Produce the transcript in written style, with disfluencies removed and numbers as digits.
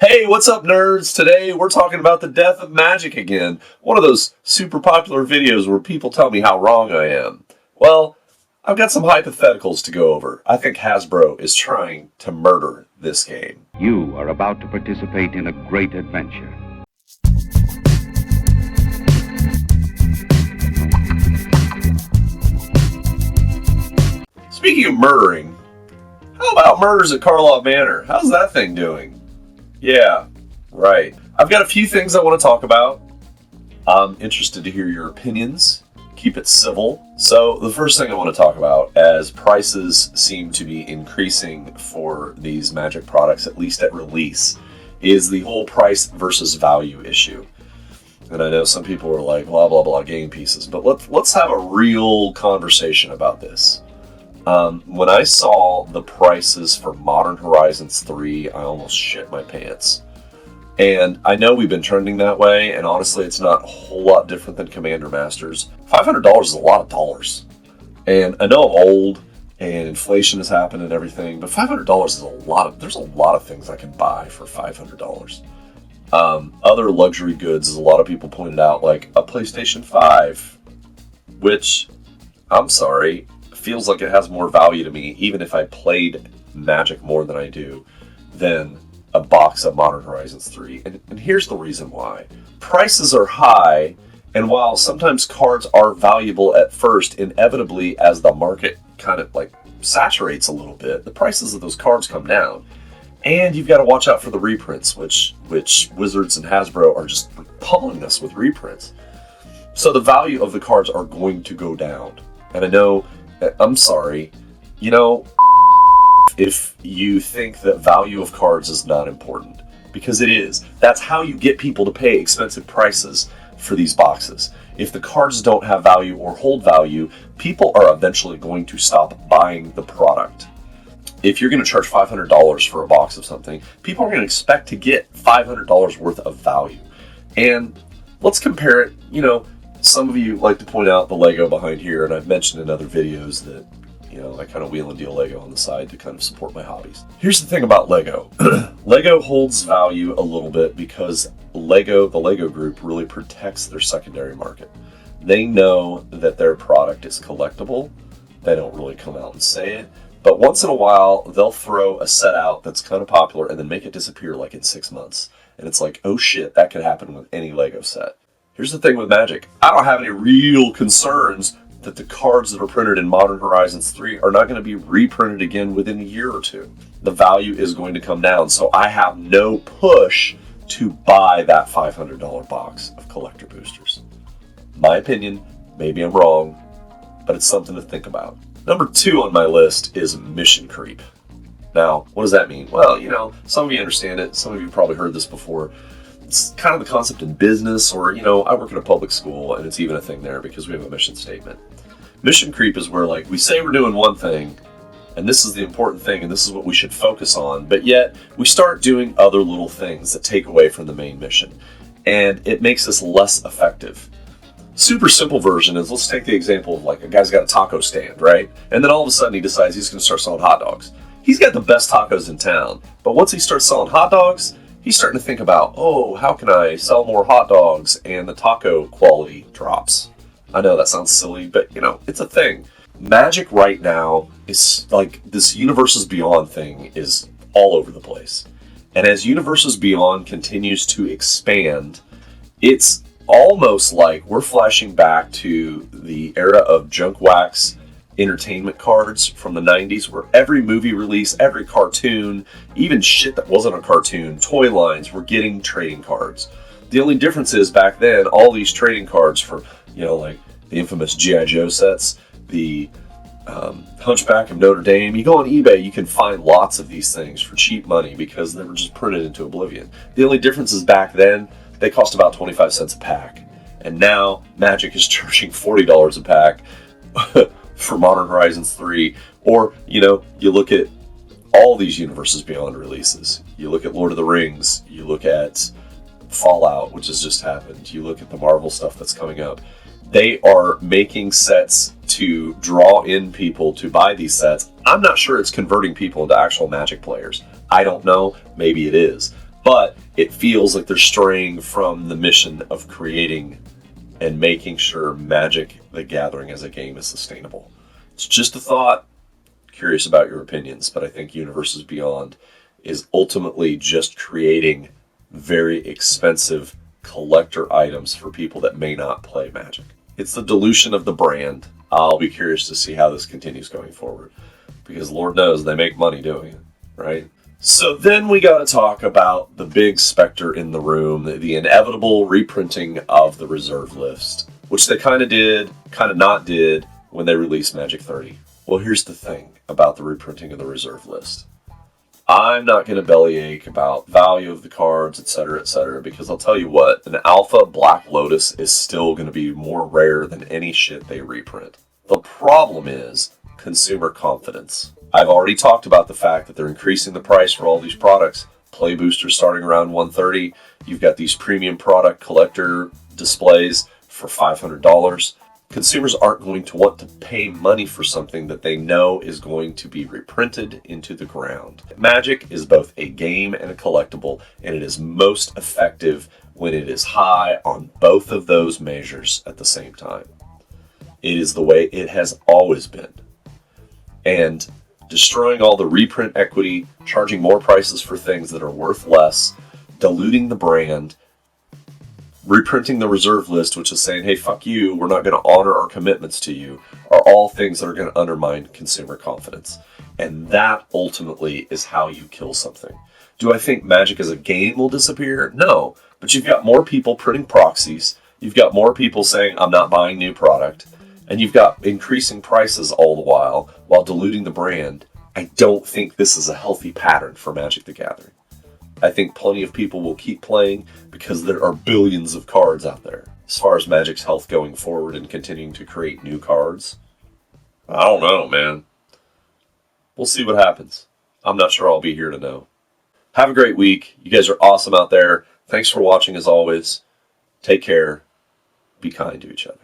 Hey, what's up, nerds? Today we're talking about the death of Magic again. One of those super popular videos where people tell me how wrong I am. Well, I've got some hypotheticals to go over. I think Hasbro is trying to murder this game. You are about to participate in a great adventure. Speaking of murdering, how about murders at Karlov Manor? How's that thing doing? Yeah, right. I've got a few things I want to talk about. I'm interested to hear your opinions. Keep it civil. So the first thing I want to talk about, as prices seem to be increasing for these Magic products, at least at release, is the whole price versus value issue. And I know some people are like, blah, blah, blah, game pieces. But let's have a real conversation about this. When I saw the prices for Modern Horizons 3, I almost shit my pants. And I know we've been trending that way, and honestly, it's not a whole lot different than Commander Masters. $500 is a lot of dollars. And I know I'm old, and inflation has happened and everything, but $500 is there's a lot of things I can buy for $500. Other luxury goods, as a lot of people pointed out, like a PlayStation 5, which, I'm sorry, feels like it has more value to me, even if I played Magic more than I do, than a box of Modern Horizons 3. And here's the reason why. Prices are high, and while sometimes cards are valuable at first, inevitably, as the market kind of like saturates a little bit, the prices of those cards come down. And you've got to watch out for the reprints, which Wizards and Hasbro are just pummeling us with reprints. So the value of the cards are going to go down. And I know, I'm sorry, if you think that value of cards is not important, because it is. That's how you get people to pay expensive prices for these boxes. If the cards don't have value or hold value, people are eventually going to stop buying the product. If you're going to charge $500 for a box of something, people are going to expect to get $500 worth of value. And let's compare it, some of you like to point out the Lego behind here, and I've mentioned in other videos that, I kind of wheel and deal Lego on the side to kind of support my hobbies. Here's the thing about Lego. Lego holds value a little bit because the Lego group really protects their secondary market. They know that their product is collectible. They don't really come out and say it. But once in a while, they'll throw a set out that's kind of popular and then make it disappear like in 6 months. And it's like, oh shit, that could happen with any Lego set. Here's the thing with Magic. I don't have any real concerns that the cards that are printed in Modern Horizons 3 are not going to be reprinted again within a year or two. The value is going to come down, so I have no push to buy that $500 box of collector boosters. My opinion, maybe I'm wrong, but it's something to think about. Number 2 on my list is mission creep. Now, what does that mean? Well, some of you understand it. Some of you probably heard this before. It's kind of the concept in business, or, I work in a public school, and it's even a thing there because we have a mission statement. Mission creep is where, we say we're doing one thing, and this is the important thing, and this is what we should focus on, but yet we start doing other little things that take away from the main mission, and it makes us less effective. Super simple version is, let's take the example of, a guy's got a taco stand, right? And then all of a sudden he decides he's going to start selling hot dogs. He's got the best tacos in town, but once he starts selling hot dogs, he's starting to think about, how can I sell more hot dogs, and the taco quality drops. I know that sounds silly, but, it's a thing. Magic right now is this Universes Beyond thing is all over the place. And as Universes Beyond continues to expand, it's almost like we're flashing back to the era of junk wax entertainment cards from the 90s, where every movie release, every cartoon, even shit that wasn't a cartoon, toy lines, were getting trading cards. The only difference is back then, all these trading cards for, the infamous G.I. Joe sets, the Hunchback of Notre Dame, you go on eBay, you can find lots of these things for cheap money because they were just printed into oblivion. The only difference is back then, they cost about 25 cents a pack. And now, Magic is charging $40 a pack for Modern Horizons 3, or, you look at all these Universes Beyond releases. You look at Lord of the Rings, you look at Fallout, which has just happened, you look at the Marvel stuff that's coming up. They are making sets to draw in people to buy these sets. I'm not sure it's converting people into actual Magic players. I don't know, maybe it is. But it feels like they're straying from the mission of creating and making sure Magic the Gathering as a game is sustainable. It's just a thought. Curious about your opinions, but I think Universes Beyond is ultimately just creating very expensive collector items for people that may not play Magic. It's the dilution of the brand. I'll be curious to see how this continues going forward, because Lord knows they make money doing it, right? So then we got to talk about the big specter in the room, the inevitable reprinting of the reserve list, which they kind of did, kind of not did when they released Magic 30. Well, here's the thing about the reprinting of the reserve list. I'm not going to bellyache about value of the cards, etc., because I'll tell you what, an Alpha Black Lotus is still going to be more rare than any shit they reprint. The problem is consumer confidence. I've already talked about the fact that they're increasing the price for all these products. Play boosters starting around $130. You've got these premium product collector displays for $500. Consumers aren't going to want to pay money for something that they know is going to be reprinted into the ground. Magic is both a game and a collectible, and it is most effective when it is high on both of those measures at the same time. It is the way it has always been. And destroying all the reprint equity, charging more prices for things that are worth less, diluting the brand, reprinting the reserve list, which is saying, hey, fuck you, we're not going to honor our commitments to you, are all things that are going to undermine consumer confidence. And that ultimately is how you kill something. Do I think Magic as a game will disappear? No. But you've got more people printing proxies, you've got more people saying, I'm not buying new product, and you've got increasing prices all the while diluting the brand. I don't think this is a healthy pattern for Magic the Gathering. I think plenty of people will keep playing because there are billions of cards out there. As far as Magic's health going forward and continuing to create new cards, I don't know, man. We'll see what happens. I'm not sure I'll be here to know. Have a great week. You guys are awesome out there. Thanks for watching as always. Take care. Be kind to each other.